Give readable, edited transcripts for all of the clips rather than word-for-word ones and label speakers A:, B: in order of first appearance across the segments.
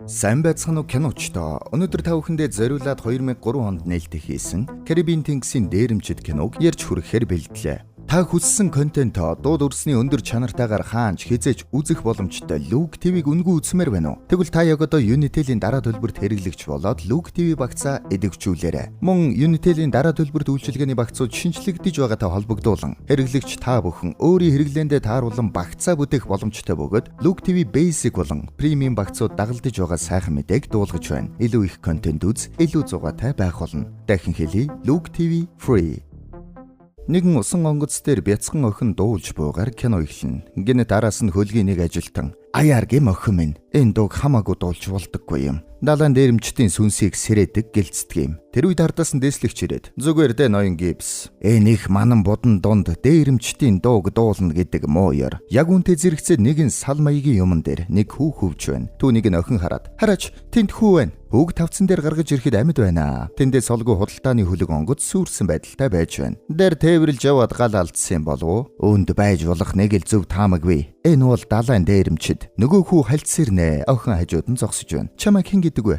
A: Сайн байцгаана уу киночтой. Өнөөдөр та бүхэндээ зориулаад 2003 онд нээлттэй хийсэн Caribbean Things-ийн дээрэмчид киног ярьж хүрэхээр бэлдлээ. Та хүссэн контентоо дууд өрсний өндөр чанартайгаар хаанч хизээч үзэх боломжтой Look TV-г үнгүй үзмээр байна уу? Тэгвэл та яг одоо Unitel-ийн дараа төлбөрт хэрэглэгч болоод Look TV багцаа эдэгчүүлээрэй. Мөн Unitel-ийн дараа төлбөрт үйлчилгээний багцууд шинжлэгдэж байгаатай холбогдуулан хэрэглэгч та бүхэн өөрийн хэрэглээндээ тааруулан багцаа бүтээх боломжтой бөгөөд Look TV Basic болон Premium багцууд дагалдаж байгаа сайхан мэдээг дуулгаж байна. Илүү их контент үз, илүү зугаатай байх болно. Дахин хэлье, Look TV Free. Нэгэн усан онгоц дээр бяцхан охин дуулж буугаар кино эхэлнэ. Гэнэ араас нь хөлгийн нэг ажилтан "Аяар гэм охин минь. Энэ дууг хамаагүй дуулж болдоггүй юм. Далайн дээрэмчдийн сүнсийг сэрээдэг гэлцдэг юм." Тэр үед ардаас нь дээслэгч ирээд "Зүгээр дээ ноён Гибс. Энийх манан будан дунд дээрэмчдийн дууг дуулна гэдэг мууяр." Яг үнтэй зэрэгцээ нэгэн сал маягийн юмн дээр нэг хүү хөвж байна. Түүнийг нь охин хараад "Хараач, тэнд хүү байна." Үг тавцсан дээр гаргаж ирэхэд амьд байна. Тэндээ солгүй худалдааны хөлөг онгоц сүрсэн байдалтай байж байна. Дээр тээвэрлж яваад гал алдсан болов уу? Үүнд байж болох нэг л зөв таамаггүй. Энэ бол далайн дээрэмчид. Нөгөө хүү хальцсэрнэ. Охин хажууд нь зогсож байна. "Чамайг хэн гэдэг вэ?"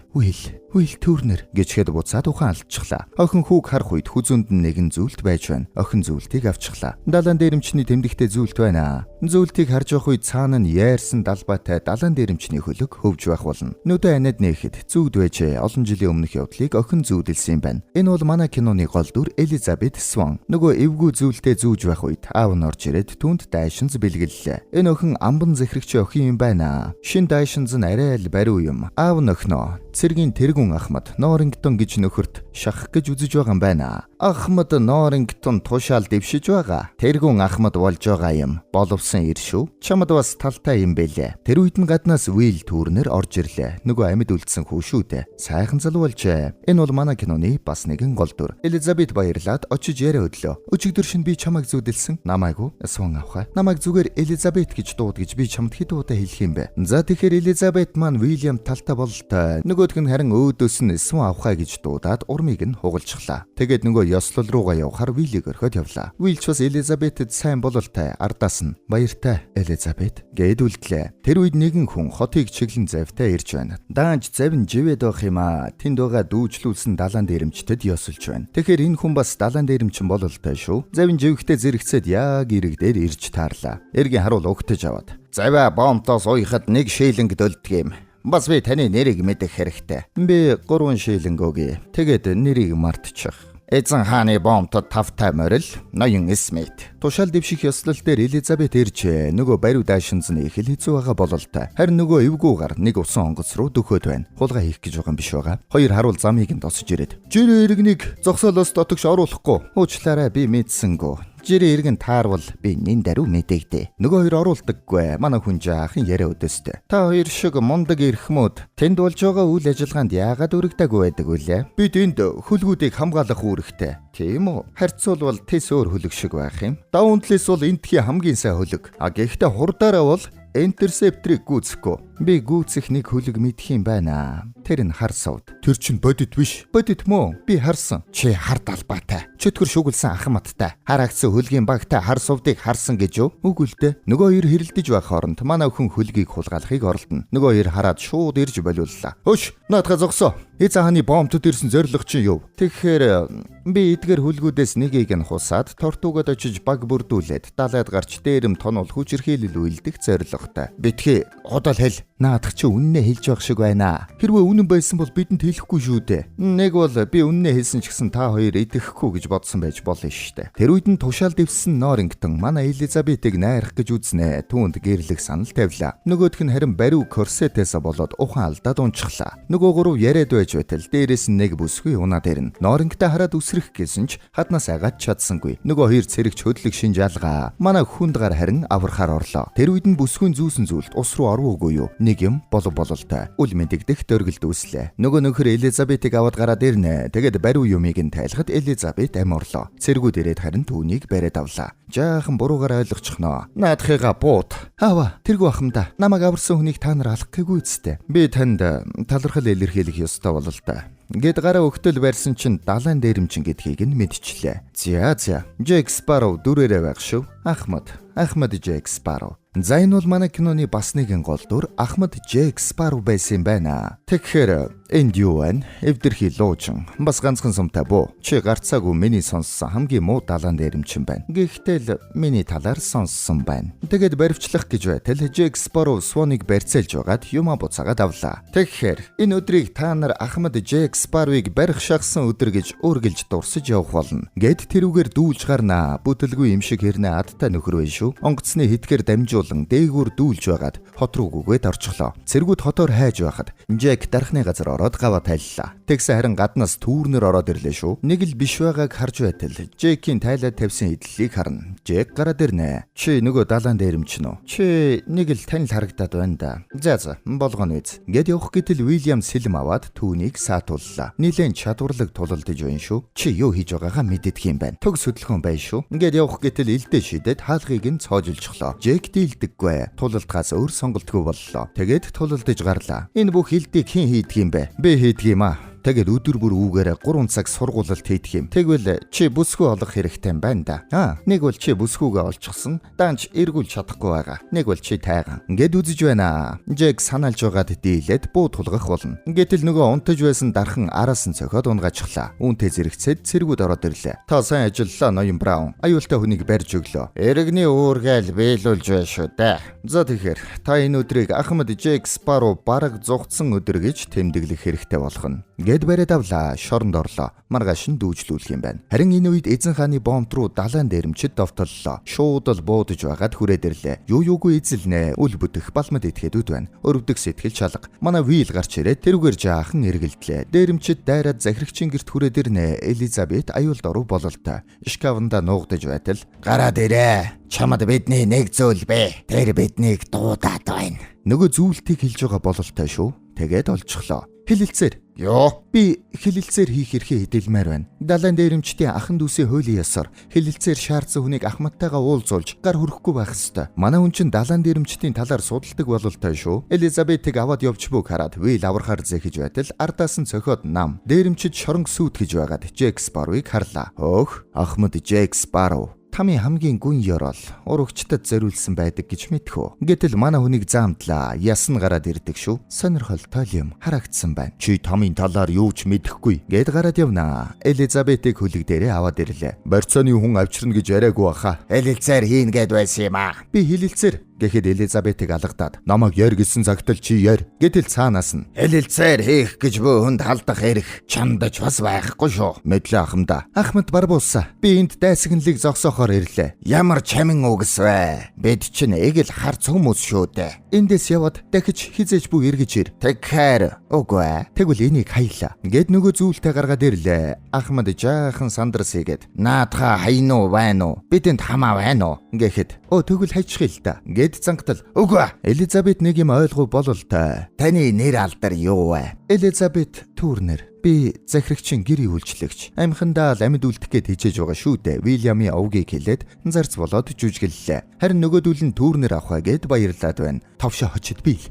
A: Will Turner гэчгээд буцаад ухаан алдчихлаа. Охин хүүг харах үед хүзүүнд нь нэгэн зүйлт байж байна. Охин зүйлтийг авчихлаа. Далайн дээрэмчний тэмдэгтэй зүйлт байна. Зүйлтийг харж явах үед цаана нь яарсан далбаатай далайн дээрэмчний хөлөг хөвж байх болно. Нүдэ анид нээхэд зүгд байжээ. Олон жилийн өмнөх явдлыг охин зүүдэлсэн юм байна. Энэ бол манай киноны гол дүр Elizabeth Swann. Нөгөө эвгүй зүйлтэй зүүж байх үед аав нь орж ирээд түүнд дайшинз бэлгэллээ. Энэ охин амбан зэхрэгч охин юм байна. Шин дайшинз нь арай л бариу юм. Аав нь охиноо цэргийн тэргүүн Ахмад Норрингтон гэж нөхөрт шахах гэж үзэж байгаа юм байна. Ахмад Норрингтон тушаал дэвшиж байгаа. Тэргүүн Ахмад болж байгаа юм. Боловсон ир шүү. Чамд бас талтай юм бэлээ. Тэр үед нь гаднаас Will Turner орж ирлээ. Нөгөө амьд үлдсэн хүү шүү дээ. Сайхан залуу болжээ. Энэ бол манай киноны бас нэгэн гол дүр. Elizabeth баярлаад очиж яриа өдлөө. "Өчигдөр шин би чамайг зүүдэлсэн. Намайг уу? Сван авах. Намайг зүгээр Elizabeth гэж дууд гэж би чамд хэд удаа хэлэх юм бэ?" За тэгэхээр Elizabeth маань William талтай бололтой. Нөгөөх нь харин өөдөөс нь Сван авахаа гэж дуудаад урмыг нь хугалчихлаа. Тэгээд нөгөө ёслол руугаа явахаар Will-ийг орхиод явлаа. Will ч бас Elizabeth-д сайн бололтой. Ардаас нь "Баяртай Elizabeth" гэд үлдлээ. Тэр үед нэгэн хүн хотыг чиглэн завтай ирж байна. Даанч завин живэд байх юм аа. Тэнд байгаа дүүжлүүлсэн далайн дээрэмчтэд ёсолж байна. Тэгэхээр энэ хүн бас далайн дээрэмчин бололтой шүү. Завин живхтэй зэрэгцээд яг ирэг дээр ирж таарлаа. Эргийн харуул угтаж аваад "Завиа бомтоос уйхад нэг шилэнг дөлдөг юм. Бас би таны нэрийг мэдэх хэрэгтэй. Би 3 шилэнг өгье. Тэгээд нэрийг мартчих. Эзэн хааны бомтод тавтай морил, ноён Смит." Тушаал дэвших ёслол дээр Elizabeth иржээ. Нөгөө бариу дайшинз нь их л хэцүү байгаа бололтой. Харин нөгөө эвгүүгээр нэг усан онгоц руу дөхөөд байна. Хулгай хийх гэж байгаа юм биш байгаа. Хоёр харуул замыг нь тосож ирээд "Жирийн иргэнийг зогсоолоос дотогш оруулахгүй. Уучлаарай, би мэдсэнгүү. Жирийн иргэн таарвал би нин даруй мэдэгдээ." Нөгөө хоёр оруулдаггүй. Манай хүн жаахан яриа өдөөстэй. "Та хоёр шиг мундаг эрхмүүд тэнд болж байгаа үйл ажиллагаанд яагаад өргөдөөгүй байдаг вүлээ? Бид энд хөлгүүдийг хамгаалах үүрэгтэй. Тийм үү? Харьцуулбал тэс өөр хөлөг шиг байх юм. Давуу талаас бол энтхийн хамгийн сайн хөлөг. Гэхдээ хурдаараа бол интерсептрийг гүйцэхгүй. Би гүйцэх нэг хөлөг мэдх юм байна. Тэр нь хар сувд. Тэр чинь бодит биш. Бодит мөө? Би харсан. Чи хар далбаатай. Чөтгөр шүглсэн ахмадтай. Харагдсан хөлгийн багтай хар сувдыг харсан гэж юу? Үгүй л дээ. Нөгөө хоёр хэрэлдэж байх хооронд манай өхөн хөлгийг хулгайлахыг оролдоно. Нөгөө хоёр хараад шууд ирж болиуллаа. "Хөш, наадхаа зогсоо. Эзэн хааны бомтод ирсэн зориг чинь юу?" Тэгэхээр би эдгээр хөлгүүдээс нэгийг нь хусаад тортуугад очиж баг бүрдүүлээд далайд гарч дээрэм тонол хүчирхийлэл үйлдэх зоригтой. Битгий одоо л хэл. Наадах чи үннээ хэлж байх шиг байна. Хэрвээ үнэн байсан бол бидэнд хэлэхгүй шүү дээ. Нэг бол би үннээ хэлсэн ч гэсэн та хоёр идэхгүй гэж бодсон байж болно шүү дээ. Тэр үед нь тушаал дэвссэн Норрингтон манай Elizabeth-ийг найрах гэж үзнэ. Түүнд гэрлэх санал тавилаа. Нөгөөх нь харин бариу корсетээс болоод ухаан алдаад унчихлаа. Нөгөө гурав яриад байж байтал дээрээс нь нэг бүсгүй унаад ирнэ. Норрингтон хараад үсрэх гэсэн ч хаднаас агаад чадсангүй. Нөгөө хоёр цэрэгч хөдлөг шинж алгаа. Манай хүнд гар харин аврахаар орлоо. Тэр үед нь бүсгүй зүүсэн зүйлд ус руу орвоогүй юу? Нэг юм бололтой. Үл мэдэгдэх дөргөлд үүслээ. Нөгөө нөхөр Elizabeth-ийг аваад гараад ирнэ. Тэгээд бариу юмыг нь тайлахад Elizabeth амарлоо. Цэргүүд ирээд харин түүнийг бариад авлаа. Жаахан буруугаар ойлгочихноо. "Наадхыгаа буут. Аава, тэргүй ахмада. Намайг аварсан хүнийг та нар алах гээгүй үсттэй. Би танд талархал илэрхийлэх ёстой болол та. Гэт гараа өгтөл барьсан чинь далайн дээрэмчин гэдгийг нь мэдчихлээ. За Джек Спарроу дүрээрээ байх шүү. Ахмад Джек Спарроу. За энэ бол манай киноны бас нэгэн гол дүр Ахмад Джек Спарроу байсан байна. Тэгэхээр энд юу вэ? Эвдэрхий луучин. Бас ганцхан сумтай буу. Чи гарцаагүй миний сонссон хамгийн муу далайн дээрэмчин байна. Гэхдээ л миний талаар сонссон байна. Тэгээд баривчлах гэж байтал Джек Спарроу Своныг барьцаалж байгаад юма буцаагаад авлаа. Тэгэхээр энэ өдрийг та нар Ахмад Джек Спарроуыг барих шахсан өдөр гэж үргэлж дурсаж явах болно. Гэт тэрүүгээр дүүлж гарнаа. Бүтэлгүй юм шиг хэрнээ адтай нөхөр вэ шүү. Онгоцны хитгэр дамжуулан дээгүүр дүүлж байгаад хот руу гүгээд орчихлоо. Цэргүүд хотоор хайж байхад Джек дарахны газар ороод гаваа тайллаа. Тэгсэн харин гаднаас түүрнэр ороод ирлээ шүү. Нэг л биш байгааг харж байтал Джекийн тайлаад тавьсан идэллийг харна. Джек гараад ирнэ. Чи нөгөө далайн дээрэмчин үү? Чи нэг л танил харагдаад байна да. За болгоно үз. Гэт явах гэтэл Уильям сэлэм аваад түүнийг саатууллаа. Нилээн чадварлаг тулалдаж байна шүү. Чи юу хийж байгаагаа мэддэг юм байна. Төг хөдөлгөөн байна шүү. Ингээд явах гэтэл илдээ шидэд хаалгыг нь цоожулчихлоо. Джек дийлдэггүй. Тулалдгаас өөр сонголтгүй боллоо. Тэгээд тулалдаж гарлаа. Энэ бүх илдийг хэн хийдэг юм бэ? Би хийдэг юм аа. Тэгээд өдөр бүр үүгээрээ 3 цаг сургуулалт хийдэг юм. Тэгвэл чи бүсгүй олох хэрэгтэй юм байна да. Нэг бол чи бүсгүйгээ олчихсон. Даанч эргүүл чадахгүй байгаа. Нэг бол чи тайган. Ингээд үзэж байна. Джек санаалж байгаад дийлээд буу тулгах болно. Гэтэл нөгөө унтаж байсан дархан араас нь цохиод унгаачихлаа. Үүнтэй зэрэгцээд цэргүүд ороод ирлээ. Та сайн ажиллалаа ноён Браун. Аюултай хүнийг барьж өглөө. Эрэгний уургайл биелүүлж байна шүү дээ. За тэгэхээр та энэ өдрийг Ахмад Джек Спарроу бараг зугтсан өдөр гэж тэмдэглэх хэрэгтэй болгоно. Гэд бариад авлаа, шоронд орлоо. Маргааш нь дүүжлүүлэх юм байна. Харин энэ үед эзэн хааны бомб руу далайн дээрэмчид довтлоллоо. Шууд л буудаж байгаад хүрээд ирлээ. Юугүй эзэлнэ. Үл бүтэх балмад итгэхэд байна. Өрөвдөх сэтгэл чалга. Манай Вил гарч ирээд тэрүүгээр жаахан эргэлдлээ. Дээрэмчид дайраад захирагчийн гэрт хүрээд ирнэ. Элизабет аюулд оров бололтой. Шкафнда нуугдаж байтал гараад ирээ. Чамд бидний нэг зүйл бэ. Тэр биднийг дуудаад байна. Нөгөө зүйлтийг хэлж байгаа бололтой шүү. Тэгээд олчихлоо. Хэлэлцээр. Йоо, би хэлэлцээр хийх эрхээ хэдэлмээр байна. Далайн дээрэмчдийн ахан дүүсийн хуулийн ёсоор хэлэлцээр шаардсан хүнийг ахмадтайгаа уулзуулж гар хүрэхгүй байх ёстой. Манай хүн чинь далайн дээрэмчдийн талаар судалдаг бололтой шүү. Элизабетыг аваад явж бүг хараад Вил аврахаар зэхэж байтал ардаас нь цохиод нам. Дээрэмчид шоронг сүйтгэж байгаад Джек Спарроуыг харлаа. Өөх, Ахмад Джек Спарроу. Тамийн хамгийн гүн ёроол урагчдад зориулсан байдаг гэж мэдхүү. Гэтэл манай хүнийг заамтлаа. Ясн гараад ирдэг шүү. Сонирхолтой юм харагдсан байна. Чи Тамийн талаар юу ч мэдэхгүй. Гэд гараад явнаа. Элизабетийг хөлөг дээрээ аваад ирлээ. Барьцааны хүн авчирна гэж яриаггүй баха. Хэлэлцээр хийн гэд байсан юм аа. Би хэлэлцээр гэхэд Элизабетийг алгадаад намайг яар гэсэн цагтл чи яар. Гэтэл цаанаас нь хэлэлцээр хийх гэж бөөнд халдах эрх чамдаж бас байхгүй шүү. Мэдлээ ахмада. Ахмад Барбуса. Би энд дайсагналыг зогсоохоор ирлээ. Ямар чамин үгс вэ? Бид чинь эгэл харц хүмүүс шүү дээ. Эндээс яваад дахиж хизээж бүх эргэж ир. Тэгэхээр үгүй. Тэгвэл энийг хаялаа. Гэд нөгөө зүйлтэй гаргаад ирлээ. Ахмад жаахан сандарс хийгээд наадха хайнуу байна уу? Бидэнд хамаа байна уу? Гэхэд тэгвэл хайчих л та. Гэд зангатал. Үгүй. Элизабет нэг юм ойлгов бололтой. Таны нэр алдар юу вэ? Элизабет Турнер. Би захирагчийн гэрийн үйлчлэгч. Амхандаа л амьд үлдэх гээд хичээж байгаа шүү дээ. Уильямын овгийг хэлээд зарц болоод жүжиглэлээ. Харин нөгөөдүүл нь Турнер авахаа гэд баярлаад байна. Товшоо хочид бил.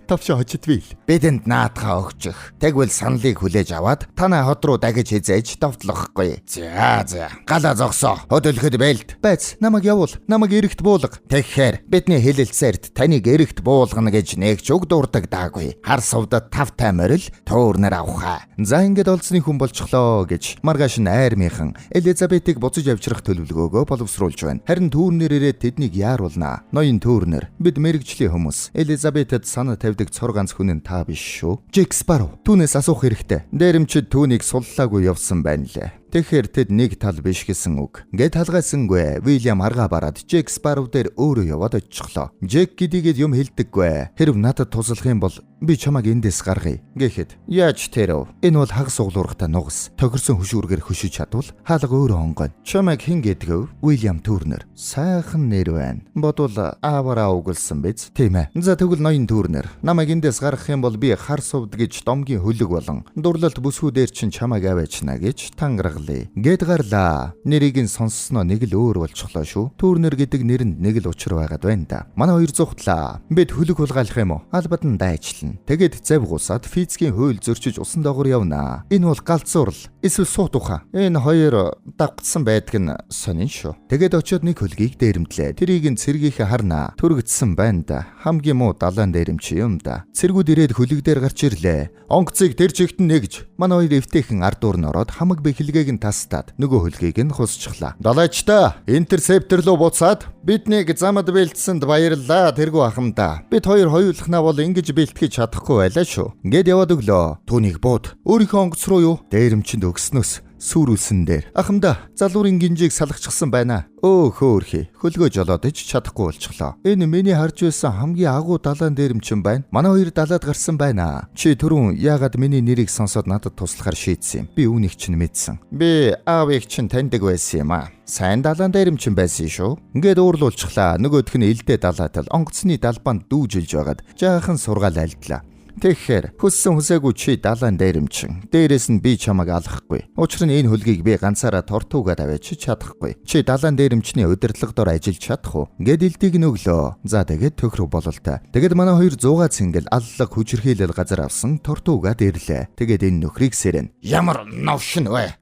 A: Бидэнд наадхаа өгчих. Тэгвэл саналыг хүлээж аваад танай хот руу дахиж хизээж довтлохгүй. За. Галаа зогсоо. Хөдөлгөхөд бэлд. Байц, намайг явуул. Намайг эрэгт буулга. Тэгэхээр бидний хэлэлцээрт таныг эрэгт буулгана гэж нэгч үг дурдаг даагүй. Хар сувдад 5 таймаар л Турнер авахаа. За ингээд олцны хүн болчихлоо гэж маргааш нь айрмынхан Элизабетийг буцаж авчрах төлөвлөгөөгөө боловсруулж байна. Харин Турнер ирээд тэднийг яаруулнаа. Ноён Турнер, бид мэрэгжлийн хүмүүс. Элизабетэд санаа тавьдаг цор ганц хүн нь та биш шүү. Джек Спарроу. Түүнээс асуух хэрэгтэй. Дээрэмчид түүнийг суллаагүй явсан байна лээ. Тэгэхээр тэд нэг тал биш гэсэн үг. Гэт талгаасангүй. Уильям аргаа бараад Джек Спарроу дээр өөрөө яваад очихлоо. Джек гэдийгэд юм хэлдэггүй. Хэрв надад туслах юм бол би чамайг эндээс гаргая. Гэхэд яаж тэрв? Энэ бол хаг суглуургатай нугас. Тохирсон хөшүүргээр хөшиж чадвал хаалга өөрөө онгойно. Чамайг хэн гэдгэв? Уильям Турнер. Сайхан нэр байна. Бодвол аавараа угулсан биз? Тийм ээ. За тэгвэл ноён Турнер. Намайг эндээс гаргах юм бол би хар сувд гэж домгийн хөлөг болон дурлалт бүсгүүдээр чинь чамайг аваачна гэж тангараг гарлаа. Гэт гарлаа. Нэрийг нь сонссноо нэг л өөр болчихлоо шүү. Түүрнэр гэдэг нэрэнд нэг л учир байгаад байна да. Манай хоёр зүхтлаа. Бид хөлөг хулгайлах юм уу? Албадан дайчлна. Тэгээд завгуусаад физикийн хууль зөрчиж усан доогоор явнаа. Энэ бол галзуурл. Эсвэл суут ухаан. Энэ хоёр давгцсан байдаг нь сонин шүү. Тэгээд очиод нэг хөлгийг дээрэмдлээ. Тэрийг нь цэргийнхээ харнаа. Түргдсэн байна да. Хамгийн муу далайн дээрэмч юм да. Цэргүүд ирээд хөлөг дээр гарч ирлээ. Онгоцыг тэр чигтэн нэгж. Манай хоёр эвтэйхэн ард дуур нь ороод хамаг бэхлэгийг нь тастаад нөгөө хөлгийг нь хусчихлаа. Далайчтай интерсептор руу буцаад биднийг замд бэлдсэнд баярлалаа тэргүй ахмадаа. Бид хоёр хоёулахнаа бол ингэж бэлтгэж чадахгүй байлаа шүү. Ингээд яваад өглөө. Түүнийг бууд. Өөрийнхөө онгоц руу юу? Дээрэмчэнд өгснөөс сүрүүлсэн дээр. Ахмадаа, залуурын гинжийг салгачихсан байна. Хөөхий. Хөлгөө жолоод ич чадахгүй болчихлоо. Энэ миний харж байсан хамгийн агуу далайн дээрэмчин байна. Манай хоёр далаад гарсан байна. Чи түрүүн яагаад миний нэрийг сонсоод надад туслахаар шийдсэн юм? Би үүнийг чинь мэдсэн. Би аавыг чинь таньдаг байсан юм аа. Сайн далайн дээрэмчин байсан шүү. Ингээд уурлуулчихлаа. Нөгөөх нь элдээ далаатал онгоцны далбаанд дүүжилж байгаад жаахан сургаал айлдлаа. Тэгэхээр хүссэн хүсээгүй чи далайн дээрэмчин. Дээрээс нь би чамайг алахгүй. Учир нь энэ хөлгийг би ганцаараа тортуугаад аваач чадахгүй. Чи далайн дээрэмчний удирдлагадор ажиллаж чадах уу? Гэд элдийг нь өглөө. За тэгээд төхрөг бололтой. Тэгэд манай хоёр 100 цэнгэл аллаг хүчирхийлэл газар авсан тортуугаад ирлээ. Тэгээд энэ нөхрийг сэрэн. Ямар новшин вэ?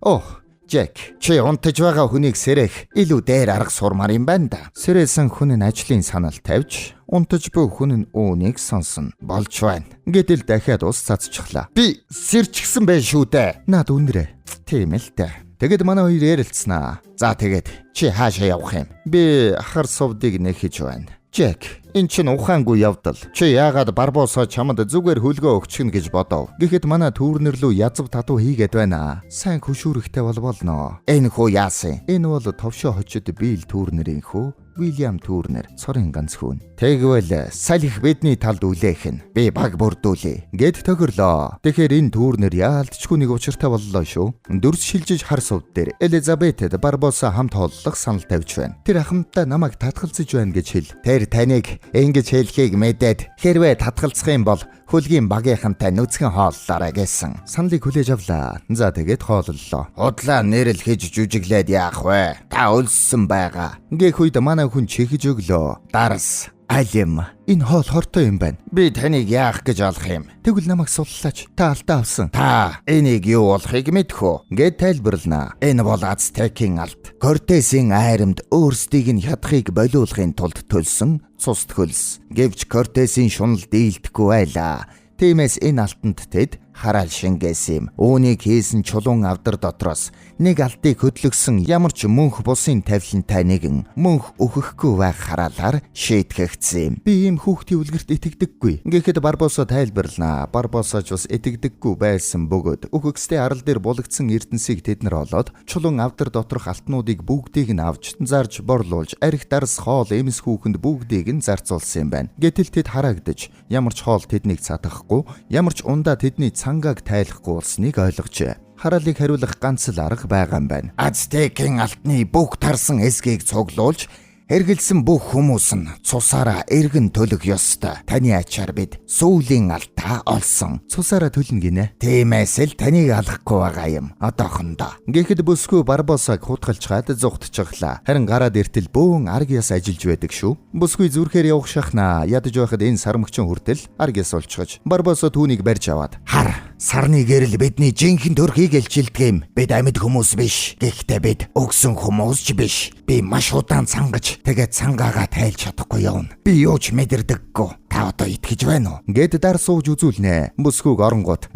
A: Джек, чи унтаж байгаа хүнийг сэрэх илүү дээр арга сурмаар юм байна да. Сэрээсэн хүн нь ажлын санал тавьж, унтаж буй хүн нь үүнийг сонсон. Болж байна. Гэтэл дахиад ус цацчихлаа. Би сэрчгсэн байх шүү дээ. Наад үнрээ. Тийм л дээ. Тэгэд манай хоёр ярилцсанаа. За тэгээд чи хаашаа явах юм? Би хар сувдыг нэхэж байна. Джек, энэ чинь ухаангүй явдал. Чи яагаад Барбосоо чамд зүгээр хөлгөө өгчихнө гэж бодов? Гэхэд манай түүрнэр лөө язв татуу хийгээд байна. Сайн хөшүүрэгтэй болноо. Энэ хөө яасан? Энэ бол товшоо хочид бийл түүрнэрийн хөө. Уильям Түүрнер цорын ганц хүн. Тэгвэл салхи бидний талд үлээх нь би баг бүрдүүлээ. Гэт тохирлоо. Тэгэхээр энэ Түүрнер яалтчгүй нэг учиртай боллоо шүү. Дөрс шилжиж хар сувд дээр Элизабетэд Барбоса хамт хооллох санал тавьж байна. Тэр ахмадтай намайг татгалзаж байна гэж хэл. Тэр таныг ингэж хэлхийг мэдээд хэрвээ татгалзах юм бол хөлгийн багийнхантай нүцгэн хооллоорой гэсэн. Саналыг хүлээж авлаа. За тэгээд хооллолоо. Худлаа нэрэл хийж жүжиглээд яах вэ? Та өлссөн байгаа. Гээх үед манай хүн чихэж өглөө. Дарс. Алим. Энэ хоол хортой юм байна. Би таныг яах гэж олох юм? Тэгвэл намайг суллаач. Та алдаа авсан. Та энийг юу болохыг мэдхүү? Гэт тайлбарлана. Энэ бол Ацтекийн алт. Кортесийн айрамд өөрсдийг нь хядахыг болиулахын тулд төлсөн цус хөлс. Гэвч Кортесийн шунал дийлдэхгүй байлаа. Тиймээс энэ алтанд тэд хараал шингээсэн юм. Үүнийг хийсэн чулуун авдар дотроос нэг алтыг хөдлөгсөн ямар ч мөнх бусын тавилантай нэгэн мөнх өгөхгүй байх хараалаар шийтгэгдсэн юм. Би ийм хүүхдийн үлгэрт итгэдэггүй. Ингээд Барбосо тайлбарлана. Барбосо ч бас итгэдэггүй байсан бөгөөд өгөхстэй арал дээр булагдсан эрдэнсийг тэд нар олоод чулуун авдар доторх алтнуудыг бүгдийг нь авч зарж борлуулж арх дарс хоол эмс хүүхэнд бүгдийг нь зарцуулсан юм байна. Гэтэл тэд хараагдаж ямар ч хоол тэднийг цатахгүй, ямар ч ундаа тэдний цангааг тайлахгүй болсныг ойлгожээ. Хараалыг хариулах ганц л арга байгаа юм байна. Ацтекийн алтны бүх тарсан эсгийг цуглуулж эргэлсэн бүх хүмүүс нь цусаараа эргэн төлөх ёстой. Таны ачаар бид сүүлийн алдаа олсон. Цусаараа төлнө гинэ. Тиймээс л таныг алахгүй байгаа юм. Одоохондоо. Гэхэд бүсгүй Барбосаг хутгалж гад зүгтчихлаа. Харин гараад иртэл бөөн аргиас ажиллаж байдаг шүү. Бүсгүй зүрхээр явах шахнаа. Ядаж байхад энэ сармөгчин хүртэл аргиас олчгож Барбосо түүнийг барьж аваад хар сарны гэрэл бидний жинхэнэ төрхийг элчилдэг юм. Бид амьд хүмүүс биш. Гэхдээ бид өгсөн хүмүүс ч биш. Би маш удаан цангаж тэгээд цангаагаа тайлж чадахгүй явна. Би юу ч мэдэрдэггүй. Та одоо итгэж байна уу? Гэт дар сууж үзүүлнэ. Бүсгүйг оронгууд.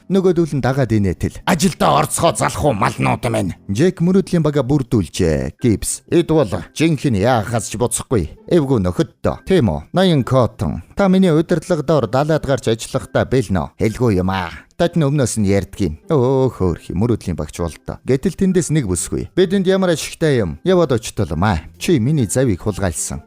A: Нөгөөдөл нь дагаад инээтэл. Ажилдаа орцгоо залах уу малнууд минь. Джек мөрөдлийн бага бүрдүүлжээ. Гипс. Эд бол жинхэнэ яахаас ч буцахгүй. Эвгүй нөхөддөө. Тийм үү? 80 коттон. Та миний удирдлагадор далаад гарч ажиллахдаа бэлнэ. Хэлгүй юм аа. Тад нь өмнөөс нь ярьдгийн. Хөөрхи мөрөдлийн багч болдоо. Гэтэл тэндээс нэг бүсгүй. Бидэнд ямар ашигтай юм? Яваад очтолмаа. Чи миний завийг хулгайлсан.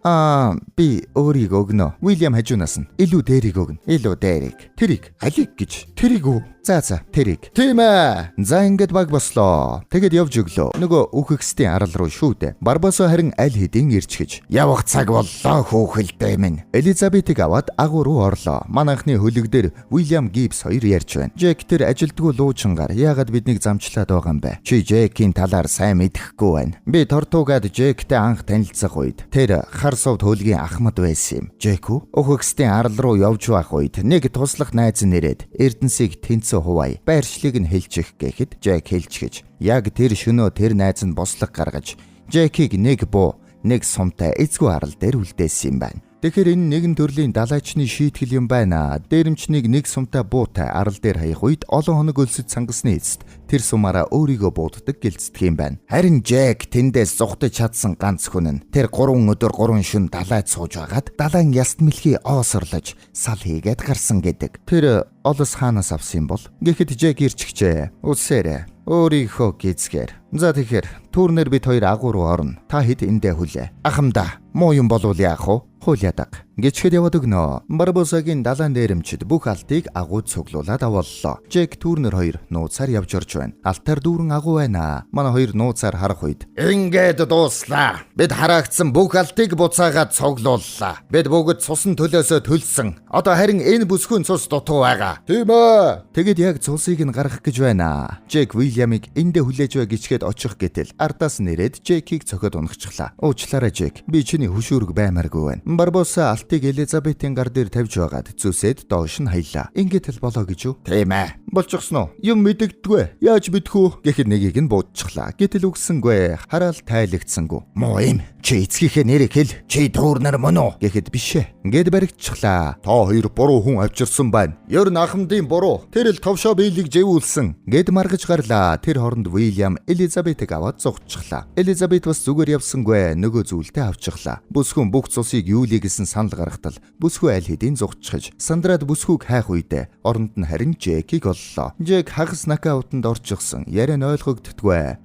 A: Би өөрийг өгнө. Уильям хажуунаас нь илүү дээрийг өгнө. Илүү дээрийг. Тэрийг алиг гэж. Тэрийг үү? За тэрийг. Тийм ээ. За ингээд баг бослоо. Тэгэд явж өглөө. Нөгөө үхэгсдийн арал руу шүү дээ. Барбосо харин аль хэдийн ирчихэж. Явах цаг боллоо хүүхэлдэй минь. Элизабетийг аваад аваад агуу руу орлоо. Манайхны хөлөг дээр Уильям Гибс хоёр ярьж байна. Джек тэр ажилдгүй луучингаар яагаад биднийг замчлаад байгаа юм бэ? Чи Джекийн талаар сайн мэдэхгүй байна. Би Тортугад Джектэй анх танилцах үед тэр хар сувд хөлгийн ахмад байсан юм. Джек өхөксдийн арал руу явж байх үед нэг туслах найз нэрээд Эрдэнсийг тэнцүү хуваая. Байршлыг нь хэлчих гэхэд Джек хэлчихэж яг тэр шөнөө тэр найз нь бослог гаргаж Джекийг нэг буу нэг сумтай эцгүй арал дээр үлдээсэн юм байна. Тэгэхээр энэ нэгэн төрлийн далайчны шийтгэл юм байна. Дээрэмчнийг нэг сумтай буутай арал дээр хаях үед олон хоног өлсөж сангасны эцэст тэр сумаараа өөрийгөө бууддаг гэлцдэг юм байна. Харин Джек тэндээс зугтаж чадсан ганц хүн нь тэр 3 өдөр 3 шөнө далайд сууж байгаад далайн яст мэлхий оосорлож сал хийгээд гарсан гэдэг. Тэр олос хаанаас авсан бол гэхэд Джек ирчихжээ. Үсээрээ өөрийнхөө гизгээр. За тэгэхээр түүрнэр бид хоёр агуу руу орно. Та хэд эндээ хүлээ. Ахамда муу юм болвол яах вэ? Хуулиядаг. Гिचхэд яваад өгнө. Барбосагийн далайн дээрэмчид бүх алтыг агуу цуглуулад авууллаа. Джек түүрнэр хоёр нууцаар явж орж байна. Алтаар дүүрэн агуу байна. Манай хоёр нууцаар харах үед ингээд дууслаа. Бид хараагдсан бүх алтыг буцаагаад цуглууллаа. Бид бүгд цусан төлөөсөө төлсөн. Одоо харин энэ бүсгүйн цус дутуу байгаа. Тийм ээ. Тэгэд яг цусыг нь гаргах гэж байна. Джек Уильямыг эндээ хүлээж бай гिचгээд очих гэтэл ардаас нэрээд Джекийг цохиод унахчлаа. Уучлаарай Джек. Би чиний хөшүүрэг баймааргүй байна. Барбоса алтыг Элизабетийн гар дээр тавьж байгаад зүсээд доош нь хаялаа. Ингээд л болоо гэж үү? Тийм ээ. Болчихсон уу? Юм мэдэгддэггүй. Яаж мэдэх үү? Гэхэд нэгийг нь буудчихлаа. Гэтэл үгсэнгүй. Хараал тайлагдсангүй. Муу юм. Чи эцгийнхээ нэрийг хэл. Чи түүрнэр мөн үү? Гэхэд бишээ. Ингээд баригдчихлаа. Та хоёр буруу хүн авчирсан байна. Ер нь ахмадын буруу. Тэр л товшоо биелийг живүүлсэн. Гэд маргаж гарлаа. Тэр хооронд Уильям Элизабетыг аваад зогтчихлаа. Элизабет бас зүгээр явсангүй. Нөгөө зүйлтэй авчихлаа. Бүсгүн бүх цусыг юулий гэсэн санал гаргатал бүсгүй аль хэдийн зугтчихж сандраад бүсгүйг хайх үедээ оронд нь харин Джекийг оллоо. Джек хагас нокаутанд орчихсон. Яриа нь ойлгогддгүй.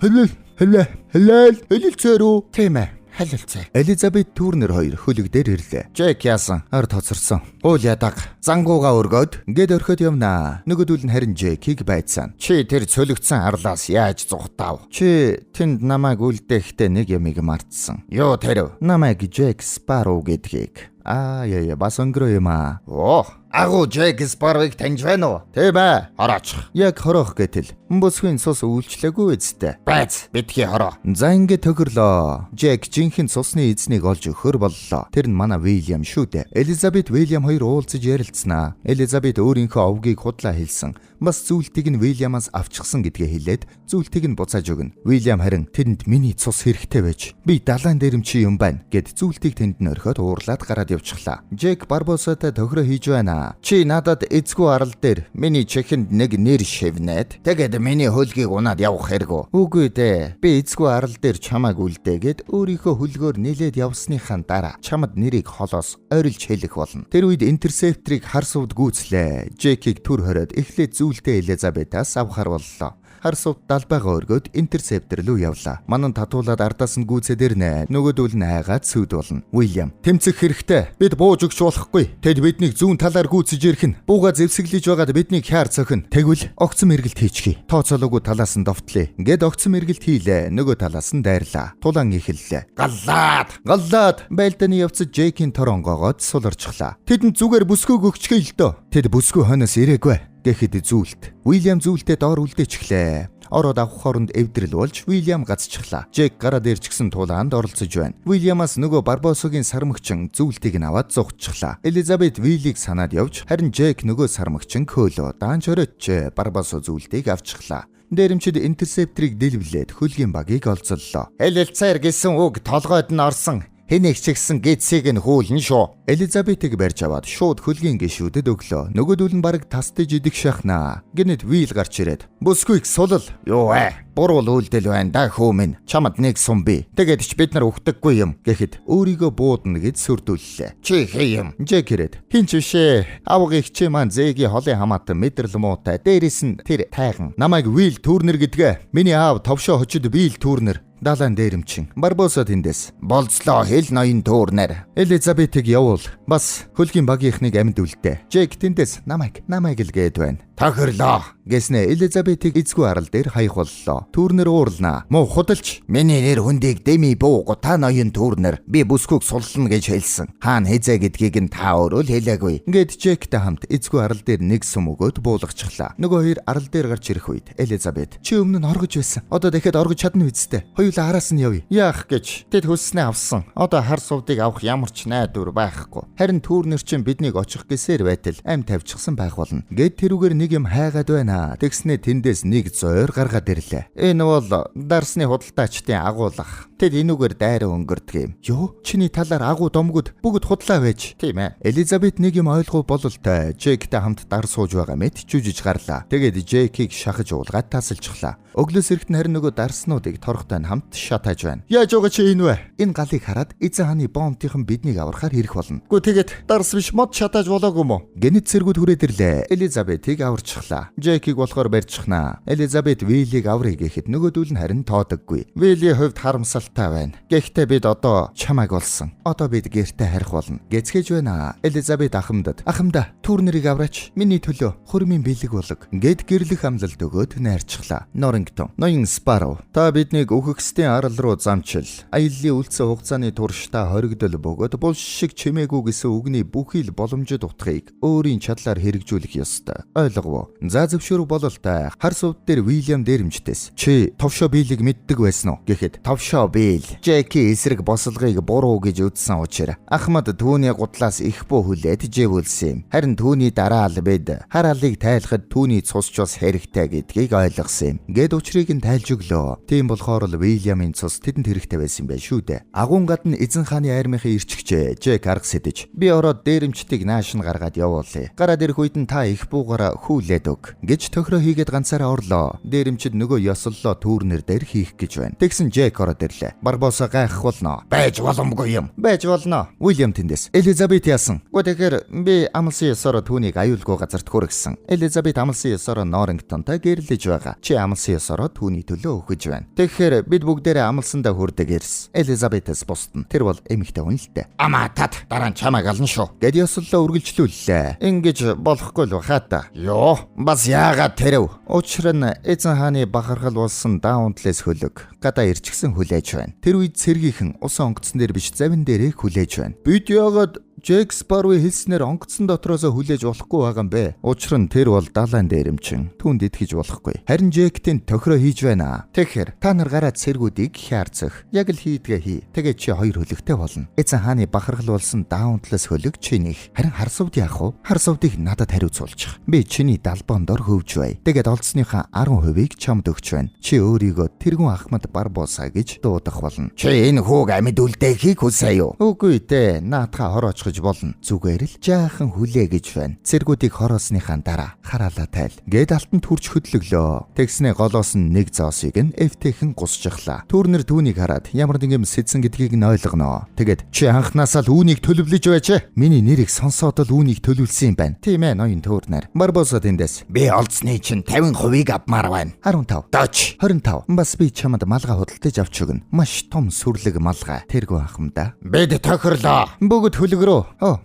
A: Хэлэлцээрүү. Тийм ээ. Халилцаа. Элизабет Турнер хоёр хөлөг дээр ирлээ. Джек яасан? Ард хоцорсон. Уул ядаг. Зангууга өргөөд гээд орхиод явнаа. Нөгөөдөл нь харин Джекийг байцсан. Чи тэр цөлөгцсөн арлаас яаж зугтав? Чи тэнд намайг үлдээхдээ нэг ямиг мартсан. Юу тэр? Намайг Джек Спарроу гэдгийг. Яа бас өнгөрөө юм аа. Агуу Джек Спарроуг таньж байна уу? Тийм ээ. Хороочих. Яг хороох гэтэл бүсгийн цус үйлчлээгүй үсттэй. Байц битгий хороо. За ингэ тохирлоо. Джек жинхэнэ цусны эзнийг олж өгөхөр боллоо. Тэр нь манай Уильям шүү дээ. Элизабет Уильям хоёр уулзаж ярилцсанаа. Элизабет өөрийнхөө овгийг худлаа хэлсэн. Бас зүйлтийг нь Уильямаас авчихсан гэдгээ хэлээд зүйлтийг нь буцааж өгнө. Уильям харин тэнд миний цус хэрэгтэй байж би далайн дээрэмчи юм байна гэд зүйлтийг тэнд нь орхиод уурлаад гараад явчихлаа. Джек Барбосатай тохироо хийж байна. Чи надад эцгүй арал дээр миний чихэнд нэг нэр шивнээд тэгээд миний хөлгийг унаад явах хэрэггүй. Үгүй дээ. Би эцгүй арал дээр чамааг үлдээгээд өөрийнхөө хөлгөөр нэлээд явсныхаа дараа чамд нэрийг холоос ойрлж хэлэх болно. Тэр үед интерсептрийг хар сувд гүйцлээ. Джекийг түр хороод эхлээд зүйлтэй Элизабетаас авахар боллоо. Хар сувд далбайгаа өргөөд интерсептер рүү явлаа. Манан татуулаад ардаас нь гүйцээд ирнэ. Нөгөөдөл нь хайгаад сүд болно. Уильям, тэмцэх хэрэгтэй. Бид бууж өгч болохгүй. Тэд биднийг зүүн талаар гүйцэж ирэх нь. Бууга зэвсэглэж байгаад биднийг хяар цохино. Тэгвэл огцом эргэлт хийчихье. Тооцоолоогүй талаас нь довтлээ. Ингээд огцом эргэлт хийлээ. Нөгөө талаас нь дайрлаа. Тулаан ихэллээ. Галлаад. Байлдааны явцад Джекийн тор онгоогоод сул орчихлаа. Тэдэнд зүгээр бүсгүйг өгчихъя л дөө. Тэд бүсгүй хойноос ирээгүй. Гэхэд зүйлт. Уильям зүйлтээ доор үлдээчихлээ. Ороод авах хооронд эвдрэл болж Уильям гацчихлаа. Джек гараад ирчихсэн тулаанд оролцож байна. Уильямаас нөгөө Барбосогийн сармагчин зүйлтийг нь аваад зугтчихлаа. Элизабет Виллийг санаад явж харин Джек нөгөө сармагчин көөлөө даанч оройч Барбосо зүйлтийг авчихлаа. Дээрэмчид интерсептрийг дэлбэлээд хөлгийн багийг олзоллоо. Хэлэлцээр гэсэн үг толгойд нь орсон. Хэнийх чигсэн гидсийг нь хүүлнэ шүү. Элизабетийг барьж аваад шууд хөлгийн гишүүдэд өглөө. Нөгөөдөл нь бараг тастаж идэх шахнаа. Гэнэт Вил гарч ирээд бүсгүйг сулал. Юу вэ? Буруу үйлдэл байна да хөө минь. Чамд нэг сум бий. Тэгээд ч бид нар өгдөггүй юм. Гэхэд өөрийгөө буудна гэж сүрдүүллээ. Чи хий юм? Джек ирээд. Хинч бишээ. Авгыг чи маань зээгийн холын хамаатан мэдрэл муутай. Дээрээс нь тэр тайган. Намайг Вил Турнер гэдгээ. Миний аав товшоо хочид Вил Турнер. Далайн дээрэмчин. Барбосо тэндээс. Болцлоо хэл ноён Турнер. Элизабетийг явуул. Бас хөлгийн багийнхныг амьд үлдээ. Джек тэндээс намайг л гээд байна. Тохирлоо гэснэ Элизабетийг эзгүй арал дээр хаях боллоо. Түүрнэр уурлнаа. Муу худалч миний нэр хүндийг дэми буугу та ноён түүрнэр би бүсгүйг суллана гэж хэлсэн. Хаана хэзээ гэдгийг нь та өөрөө л хэлээгүй. Ингээд Жэктэй хамт эзгүй арал дээр нэг сүм өгөөд буулгачихлаа. Нөгөө хоёр арал дээр гарч ирэх үед Элизабет чи өмнө нь оргож байсан. Одоо дахиад оргож чадна үсттэй. Хоёулаа араас нь явъя. Яах гэж тэд хүснээ авсан. Одоо хар сувдыг авах ямар ч найдвар байхгүй. Харин түүрнэр чинь биднийг очих гэсээр байтал ам тавьчихсан байх болно. Гэт тэрүүгээр нэг юм хайгаад байна. Тэгснэ тэндээс нэг зойр гаргаад ирлээ. Энэ бол дарсны худалдаачдын агуулга. Тэд энүүгээр дайраа өнгөрдөг юм. Юу? Чиний талаар агуу домгууд бүгд худлаа байж. Тийм ээ. Элизабет нэг юм ойлгов бололтой. Жэктэй хамт дар сууж байгаа мэт жүжиж гарлаа. Тэгээд Жэкийг шахаж уулгаад тасалчихлаа. Өглөөс эрэхт нь харин нөгөө дарснуудыг торхтой нь хамт шатааж байна. Яаж байгаа чи энэ вэ? Энэ галыг хараад эзэн хааны бомтийнхан биднийг аврахаар ирэх болно. Гэхдээ тэгээд дарс биш мод шатааж болоогүй мó? Гэнэт цэргүүд хүрээд ирлээ. Элизабетийг аварчихлаа. Жэкийг болохоор барьчихнаа. Элизабет Виллийг аврыг гэхэд нөгөөдүүл нь харин тоодоггүй. Виллийн хувьд харамсалтай байна. Гэхдээ бид одоо чамайг олсон. Одоо бид гэртээ харих болно. Гэцгээж байна. Элизабет ахмадад. Ахмадаа түүрнэрийг авраач. Миний төлөө хурмын бэлэг болог. Гэд гэрлэх амлалт өгөөд найрчихлаа. Ноён Спарроу, та биднийг үхэгсдийн арал руу замчил. Аяллаа үлдсэн хугацааны турш та хоригдол бөгөөд булш шиг чимээгүй гэсэн үгний бүхий л боломжит утгыг өөрийн чадлаар хэрэгжүүлэх ёстой. Ойлгов уу? За зөвшөөрөв бололтой. Хар сувд дээр Уильям дээрэмчтэйс. Чи товшоо биелийг мэддэг байсан уу? Гэхэд товшоо биел Жэки эсрэг босолгыг буруу гэж үзсэн учраас Ахмад түүний гутлаас их буу хүлээд жэвүүлсэн юм. Харин түүний дараа л бид хараалыг тайлахад түүний цусчус хэрэгтэй гэдгийг ойлгосон юм. Учрыг нь тайлж өглөө. Тийм болохоор л Уильямын цус тэдэнд хэрэгтэй байсан юм байна шүү дээ. Агуун гадна эзэн хааны армийнхын ирчгчээ Жэк арга сэтэж би ороод дээрэмчтийг нааш нь гаргаад явуулъя. Гараад ирэх үед нь та их буугаараа хүүлээд өг гэж тохироо хийгээд ганцаараа орлоо. Дээрэмчд нөгөө ёслолоо түүрнэр дээр хийх гэж байна. Тэгсэн Жэк ороод ирлээ. Барбосоо гайхах болно. Байж боломгүй юм. Байж болно. Уильям тэндээс. Элизабет яасан. Тэгэхээр би амлсан ёсоор түүнийг аюулгүй газарт хүргэсэн. Элизабет амлсан ёсоор Норрингтонтой гэрлэж байгаа. Чи амлсан ёсоор түүний төлөө өгөж байна. Тэгэхээр бид бүгдээрээ амлсандаа хүрдэг эрс. Элизабетээс бусдна. Тэр бол эмэгтэй хүн л дээ. Амаа тат дараа нь чамайг ална шүү. Гэд ёслолоо үргэлжлүүллээ. Ингэж болохгүй л бахаа. Йоо, бас яагаад тэрэв? Учир нь эзэн хааны бахархал болсон даунтлээс хөлөг гадаа ирчихсэн хүлээж байна. Тэр үед цэргийнхэн усан онгоцсон дээр биш завин дээрээ хүлээж байна. Бид яагаад Жэк Спарроу хэлснээр онгоцсон дотроос хүлээж болохгүй байгаа юм бэ? Учир нь тэр бол далайн дээрэмчин. Түүнд итгэж болохгүй. Харин Жэктийн тохироо хийж байна. Тэгэхээр та нар гараад цэргүүдийг хяарцах. Яг л хийдгээ хий. Тэгээд чи хоёр хөлөгтэй болно. Эзэн хааны бахархал болсон даунтлаас хөлөг чинийх. Харин харсувд яах вэ? Харсувдыг надад хариуцуулчих. Би чиний далбаан дор хөвж бай. Тэгээд олцсныхаа 10%-ийг чамд өгч байна. Чи өөрийгөө тэргүүн Ахмад Барбоса гэж дуудах болно. Чи энэ хүүг амьд үлдээхийг хүсэе юу? Үгүй дээ. Наадхаа хорооч болно. Зүгээр л жаахан хүлээ гэж байна. Цэргүүдийг хороосныхаа дараа хараалаа тайл. Гэд алтанд хүрч хөдлөглөө. Тэгснэ голоос нь нэг зоосыг нь эвтэйхэн гусчихлаа. Түүрнэр түүнийг хараад ямар нэгэн сэдсэн гэдгийг нь ойлгоноо. Тэгээд чи анхнаасаа л үүнийг төлөвлөж байж. Миний нэрийг сонсоод л үүнийг төлөвлөсөн юм байна. Тийм ээ ноён Түүрнэр. Барбоса тэндээс. Би олцны чинь 50%-ийг авмаар байна. 15. Дооч. 25. Бас би чамд малгай худалдаж авч өгнө. Маш том сүрлэг малгай. Тэргүй ахмадаа. Бид тохирлоо. Бүгд хөлгөрөө.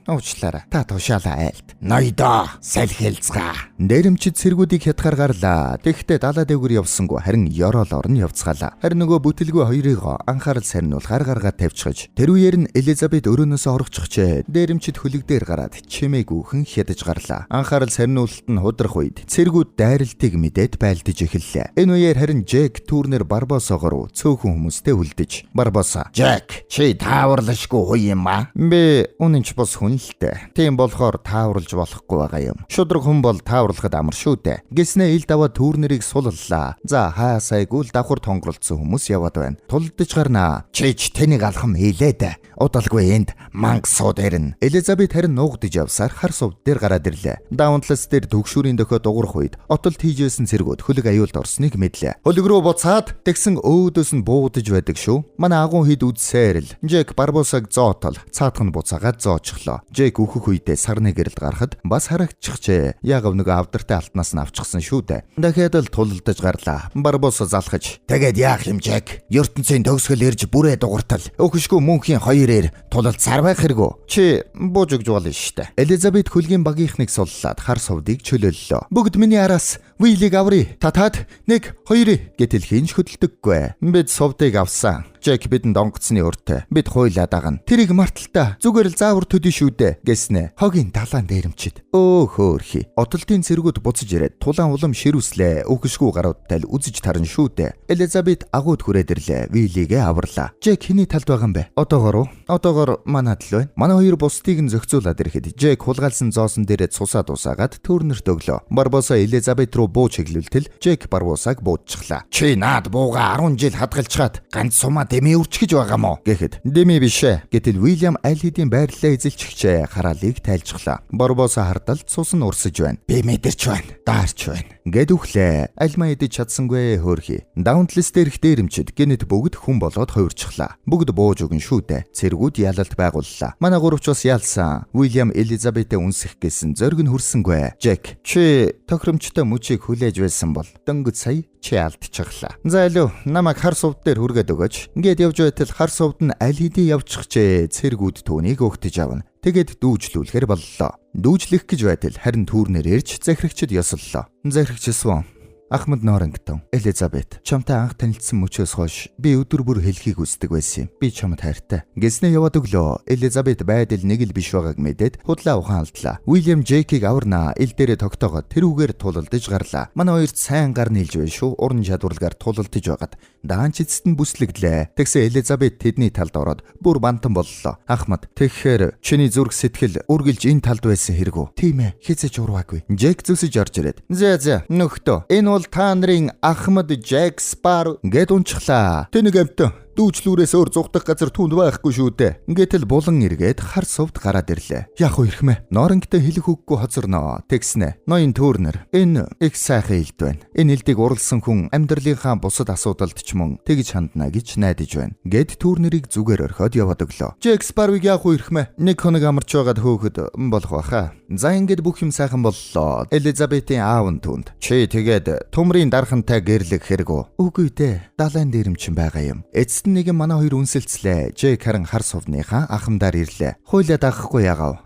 A: Уучлаарай. Та тушаалаа айлт. Ноёдоо салхилцгаа. Дээрэмчид цэргүүдийг хятгаар гарлаа. Тэгэхдээ далаа дээгүүр явсангүй харин ёроол орн явцгаалаа. Харин нөгөө бүтэлгүй хоёрыг анхаарал сарниулахаар гаргаад тавьчихж. Тэр үеэр нь Элизабет өрөөнөөсөө орчихжээ. Дээрэмчид хөлөг дээр гараад чимээг үхэн хядаж гарлаа. Анхаарал сарниулалт нь худрах үед цэргүүд дайралтыг мэдээд байлдаж эхэллээ. Энэ үеэр харин Жэк Түүрнэр Барбосоогоор цөөхөн хүмүүстэй үлдэж. Барбоса. Жэк, чи тааварлашгүй хүй юм аа. Би үнэн бос хүн л дээ. Тийм болохоор тааварлж болохгүй байгаа юм. Шудраг хүн бол тааварлахад амар шүү дээ. Гэснээ ил даваа Түүрнэрийг суллаа. За хаасайгүй л давхар тонгоролцсон хүмүүс яваад байна. Тулдаж гарнаа. Чич тэнийг алхам хийлээд. Удалгүй энд манг сууд ирнэ. Элизабет харин нуугдж явсаар хар сувд дээр гараад ирлээ. Даунтлас дээр төгшүүрийн дохиод дуурах үед отолт хийжсэн цэргүүд хөлөг аюулд орсныг мэдлээ. Хөлөг рүү буцаад тэгсэн өөдөөс нь буудаж байдаг шүү. Манай агуун хід үдсээр л Жэк Барбосаг зоотол цаатах нь буцаагаад зоо боочихлоо. Жэк өөхөх үедээ сарны гэрэлд гарахад бас харагдчихжээ. Яг нөгөө авдартай алтнаас нь авчихсан шүү дээ. Дахиад л тулалдаж гарлаа. Барбос залхаж. Тэгээд яах юм Жэк? ертөнцийн төгсгөл ирж бүрээ дугартал. Өөхшгүй мөнхийн хоёрээр тулалдсаар байх хэрэггүй. Чи бууж өгж болно штэ. Элизабет хөлгийн багийнхныг суллаад хар сувдыг чөлөөллөө. Бүгд миний араас Виллиг аврий. Татаад 1 2 гэтэл хинж хөдөлдөггүй. Бид сувдыг авсан. Жэк бидэнд онгоцны өртөө. Бид хуйлаа дагна. Тэрийг марталтаа. Зүгээр л заавар төдий шүү дээ гэснэ. Хогийн талаан дээрэмчид. Өө хөөрхи. Отолтын цэргүүд буцаж ирээд тулаан улам ширүүслээ. Өөхшгүй гаруудтай л үзэж тарна шүү дээ. Элизабет агууд хүрээд ирлээ. Виллигээ аварлаа. Жэк хэний талд байгаа юм бэ? Одоогоор манад л байна. Манай хоёр бусдыг нь зохицуулаад ирэхэд Жэк хулгайлсан зоосон дээрээ цусаад усаагаад Төрнөрт өглөө. Барбоса Элизабет руу буу чиглүүлтэл Жэк Барбосаг бууччихлаа. Чи наад бууга 10 жил хадгалчгаад ганц сумаа Дэми үрчгэж байгаа мó гэхэд Дэми бишээ гэтэл Уильям аль хэдийн байрлалаа эзэлчихжээ. Хараалыг тайлжглаа. Барбоса хардалд цус нь урсаж байна. Би мэдэрч байна. Даарч байна. Гэд үхлээ. Альма идэж чадсангүй хөөрхи. Даунтлес дээрх дээрэмчид гинэт бүгд хүн болоод хувирчихлаа. Бүгд бууж өгөн шүү дээ. Цэргүүд ялалт байгууллаа. Манай гуравч бас ялсан. Уильям Элизабетэ үнсэх гэсэн зориг нь хүрсэнгүй. Жэк чи тохиромжтой мөчийг хүлээж байсан бол дөнгөж сая чи алдчихлаа. За илүү намайг хар сувд дээр хүргээд өгөөч. Ингээд явж байтал хар сувд нь аль хэдийн явчихжээ. Цэргүүд түүнийг өгтөж авна. Тэгээд дүүжлүүлэхэр боллоо. Дүүжлэх гэж байтал харин түүрнэр ирж захирагчд ёслолоо. Захирагчсвон Ахмад Норингтон, Элизабет, чамтай анх танилцсан мөчөөс хойш би өдөр бүр хэлхийг хүсдэг байсан юм. Би чамд хайртай. Гэснээ яваад өглөө. Элизабет байдал нэг л биш байгааг мэдээд худлаа ухаан алдлаа. Уильям Жэкийг аварнаа ил дээрээ тогтоогоод тэрүүгээр тулалдаж гарлаа. Манай хоёрт сайн гар нийлж байна шүү. Уран чадварлагаар тулалдаж байгаад даанч эцэст нь бүслэгдлээ. Тэгсэн Элизабет тэдний талд ороод бүр бантан боллоо. Ахмад, тэгэхээр чиний зүрх сэтгэл үргэлж энэ талд байсан хэрэгүү? Тийм ээ. Хизэж урваагүй. Жэк зүсэж орж ирээд. За нөхдөө. Энэ та нарын Ахмад Жэк Спароу гэд унчглаа. Тэнийг амтан дүүжлүүрээс өөр зугдах газар түнд байхгүй шүү дээ. Ингээтэл булан эргээд хар сувд гараад ирлээ. Яг уу ирхмэ. Норингтой хэлэх үггүй хоцорноо. Тэгснэ. Ноён Төрнөр. Энэ их сайхан илд байна. Энэ илдийг уралсан хүн амьдралынхаа бусад асуудалд ч мөн тэгж хандна гэж найдаж байна. Гэд Төрнөрийг зүгээр орхиод яваад өглөө. Жэк Спароуг яг уу ирхмэ. 1 хоног амарч байгаад хөөхөд болох баха. За ингээд бүх юм сайхан боллоо. Элизабетийн аав нь түнд. Чи тэгээд төмрийн дархантай гэрлэх хэрэггүй. Үгүй дээ. Далайн дээрэмчин байгаа юм. Эцэст нэг манай хоёр үнсэлцлээ. Жэк харин хар сувныхаа ахмадаар ирлээ. Хуйлаа дагахгүй ягаав.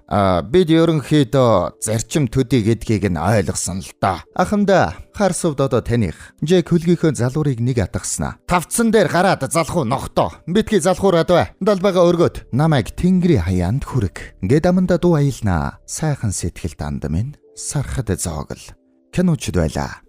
A: Бид ерөнхийдөө зарчим төдий гэдгийг нь ойлгосон л да. Ахмадаа хар сувд одоо таних. Жэк хөлгийнхөө залуурыг нэг атгахснаа. Тавцсан дээр гараад залхуу ногтоо. Битгий залхуураад бай. Далбайгаа өргөд. Намайг тэнгэрийн хаяанд хүрэг. Гэд аманда дуу аялнаа. Сайхан сэтгэл данд минь сархад зоогл. Киночд байлаа.